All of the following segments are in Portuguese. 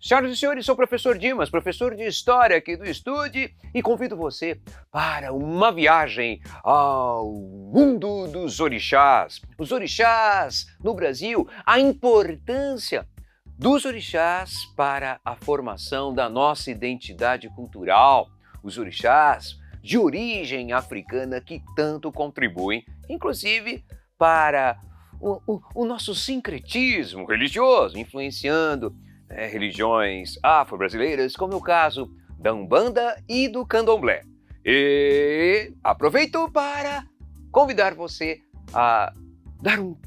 Senhoras e senhores, sou o professor Dimas, professor de História aqui do Estude, e convido você para uma viagem ao mundo dos orixás. Os orixás no Brasil, a importância dos orixás para a formação da nossa identidade cultural. Os orixás de origem africana que tanto contribuem, inclusive para o nosso sincretismo religioso, influenciando religiões afro-brasileiras, como é o caso da Umbanda e do Candomblé. E aproveito para convidar você a dar um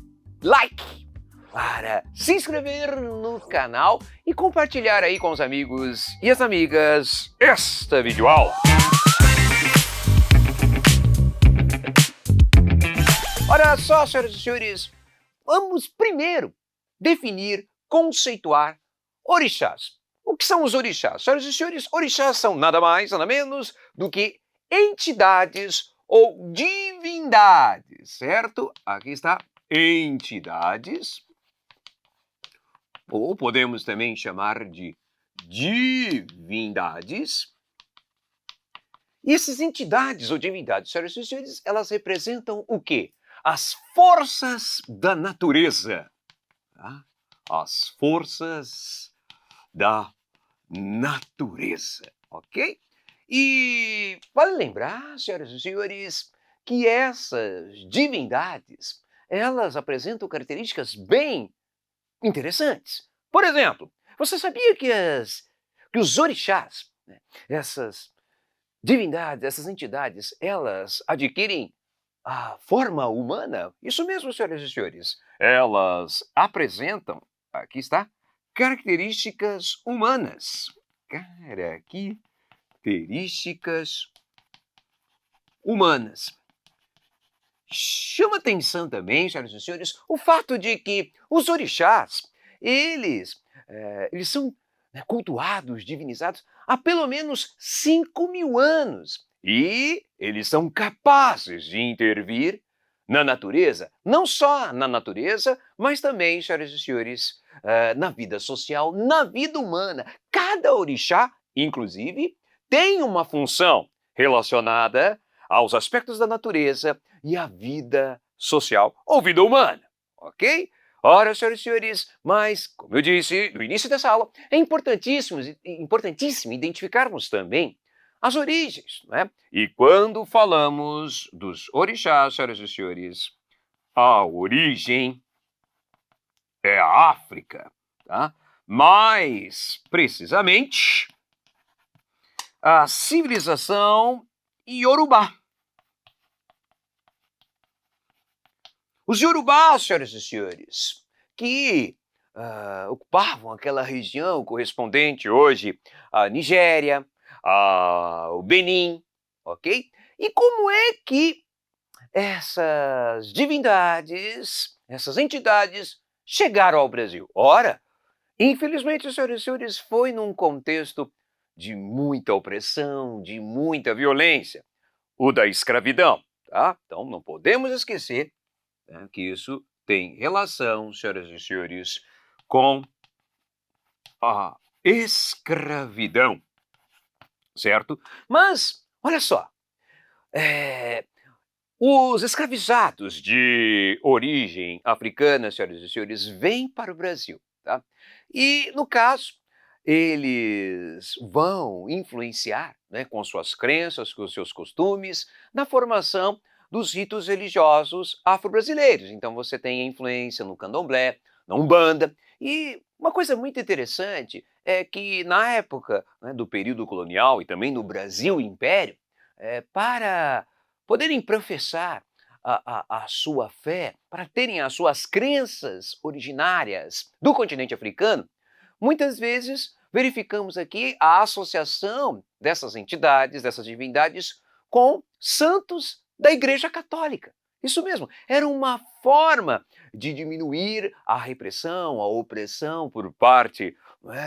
like, para se inscrever no canal e compartilhar aí com os amigos e as amigas esta videoaula. Ora só, senhoras e senhores, vamos primeiro definir, conceituar orixás. O que são os orixás? Senhoras e senhores, orixás são nada mais, nada menos do que entidades ou divindades, certo? Aqui está, entidades, ou podemos também chamar de divindades. E essas entidades ou divindades, senhoras e senhores, elas representam o quê? As forças da natureza. Tá? As forças da natureza, ok? E vale lembrar, senhoras e senhores, que essas divindades, elas apresentam características bem interessantes. Por exemplo, você sabia que os orixás, né, essas divindades, essas entidades, elas adquirem a forma humana? Isso mesmo, senhoras e senhores. Elas apresentam, aqui está, características humanas. Características humanas. Chama atenção também, senhoras e senhores, o fato de que os orixás, eles são cultuados, divinizados há pelo menos 5.000 anos. E eles são capazes de intervir na natureza, não só na natureza, mas também, senhoras e senhores, na vida social, na vida humana. Cada orixá, inclusive, tem uma função relacionada aos aspectos da natureza e à vida social ou vida humana, ok? Ora, senhoras e senhores, mas, como eu disse no início dessa aula, é importantíssimo identificarmos também as origens, não é? E quando falamos dos orixás, senhoras e senhores, a origem é a África, tá? Mais precisamente, a civilização Iorubá. Os Iorubás, senhoras e senhores, que ocupavam aquela região correspondente hoje à Nigéria, ao Benin, ok? E como é que essas divindades, essas entidades chegaram ao Brasil? Ora, infelizmente, senhoras e senhores, foi num contexto de muita opressão, de muita violência, o da escravidão, tá? Então não podemos esquecer que isso tem relação, senhoras e senhores, com a escravidão, certo? Mas, olha só, os escravizados de origem africana, senhoras e senhores, vêm para o Brasil, tá? E, no caso, eles vão influenciar, né, com suas crenças, com seus costumes, na formação dos ritos religiosos afro-brasileiros. Então você tem a influência no candomblé, na Umbanda. E uma coisa muito interessante é que na época, né, do período colonial e também no Brasil Império, para poderem professar a sua fé, para terem as suas crenças originárias do continente africano, muitas vezes verificamos aqui a associação dessas entidades, dessas divindades, com santos da Igreja Católica. Isso mesmo, era uma forma de diminuir a repressão, a opressão por parte,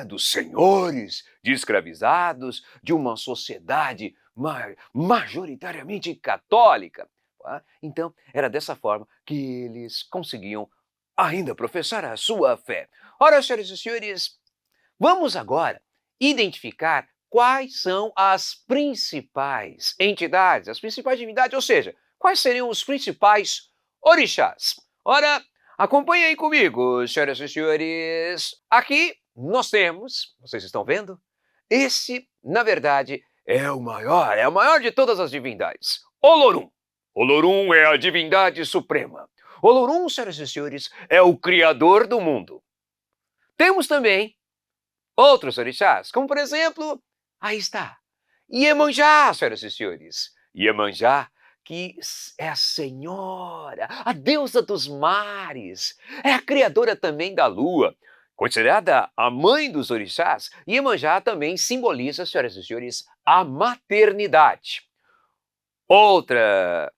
dos senhores de escravizados, de uma sociedade majoritariamente católica. Então, era dessa forma que eles conseguiam ainda professar a sua fé. Ora, senhoras e senhores, Vamos agora identificar quais são as principais entidades, as principais divindades, ou seja, quais seriam os principais orixás. Ora, acompanhe aí comigo, senhoras e senhores. Aqui nós temos, vocês estão vendo? Esse, na verdade, é a maior de todas as divindades, Olorum. Olorum é a divindade suprema. Olorum, senhoras e senhores, é o criador do mundo. Temos também outros orixás, como por exemplo, aí está, Iemanjá, senhoras e senhores. Iemanjá, que é a senhora, a deusa dos mares, é a criadora também da lua. Considerada a mãe dos orixás, Iemanjá também simboliza, senhoras e senhores, a maternidade. Outra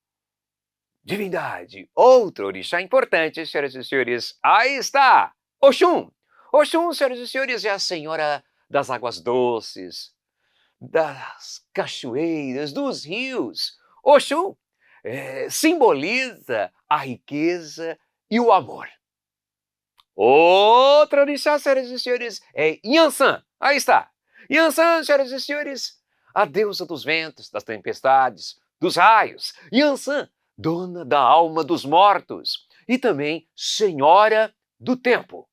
divindade, outro orixá importante, senhoras e senhores, aí está, Oxum. Oxum, senhoras e senhores, é a senhora das águas doces, das cachoeiras, dos rios. Oxum simboliza a riqueza e o amor. Outra orixá, senhoras e senhores, é Yansan. Aí está. Yansan, senhoras e senhores, a deusa dos ventos, das tempestades, dos raios. Yansan, dona da alma dos mortos e também senhora do tempo.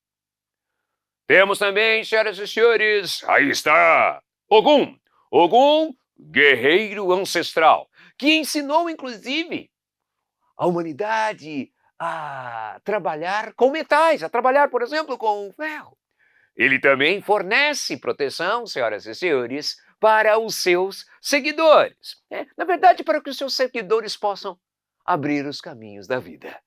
Temos também, senhoras e senhores, aí está, Ogum. Ogum, guerreiro ancestral, que ensinou, inclusive, a humanidade a trabalhar com metais, a trabalhar, por exemplo, com ferro. Ele também fornece proteção, senhoras e senhores, para os seus seguidores. Na verdade, para que os seus seguidores possam abrir os caminhos da vida.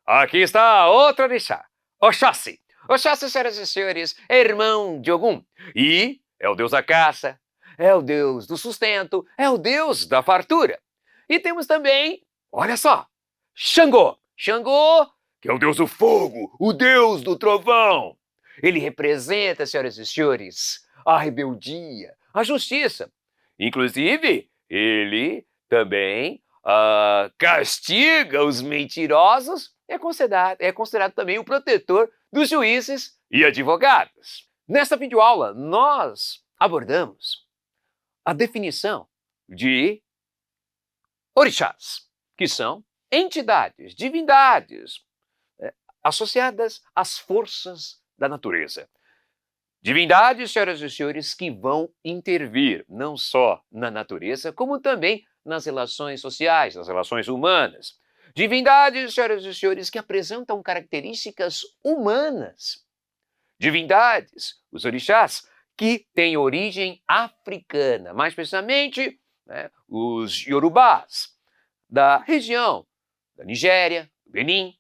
Aqui está outra orixá, Oxóssi. Oxóssi, senhoras e senhores, é irmão de Ogum e é o deus da caça, é o deus do sustento, é o deus da fartura. E temos também, olha só, Xangô. Xangô, que é o deus do fogo, o deus do trovão. Ele representa, senhoras e senhores, a rebeldia, a justiça. Inclusive, ele também castiga os mentirosos, é considerado também o protetor dos juízes e advogados. Nesta videoaula, nós abordamos a definição de orixás, que são entidades, divindades, associadas às forças da natureza. Divindades, senhoras e senhores, que vão intervir não só na natureza, como também nas relações sociais, nas relações humanas. Divindades, senhoras e senhores, que apresentam características humanas. Divindades, os orixás, que têm origem africana, mais precisamente, os Yorubás, da região da Nigéria, do Benin.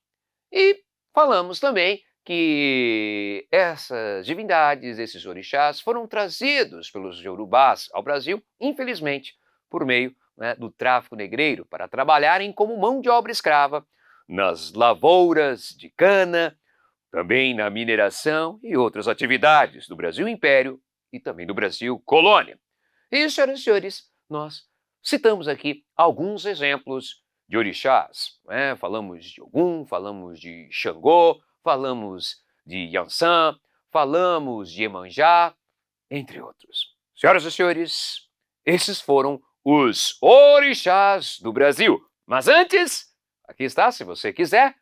E falamos também que essas divindades, esses orixás, foram trazidos pelos Yorubás ao Brasil, infelizmente, por meio do tráfico negreiro, para trabalharem como mão de obra escrava nas lavouras de cana, também na mineração e outras atividades do Brasil Império e também do Brasil Colônia. E, senhoras e senhores, nós citamos aqui alguns exemplos de orixás. Falamos de Ogum, falamos de Xangô, falamos de Yansan, falamos de Iemanjá, entre outros. Senhoras e senhores, esses foram os orixás do Brasil. Mas antes, aqui está, se você quiser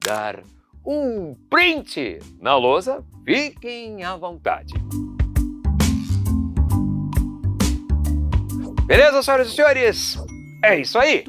dar um print na lousa, fiquem à vontade. Beleza, senhoras e senhores? É isso aí!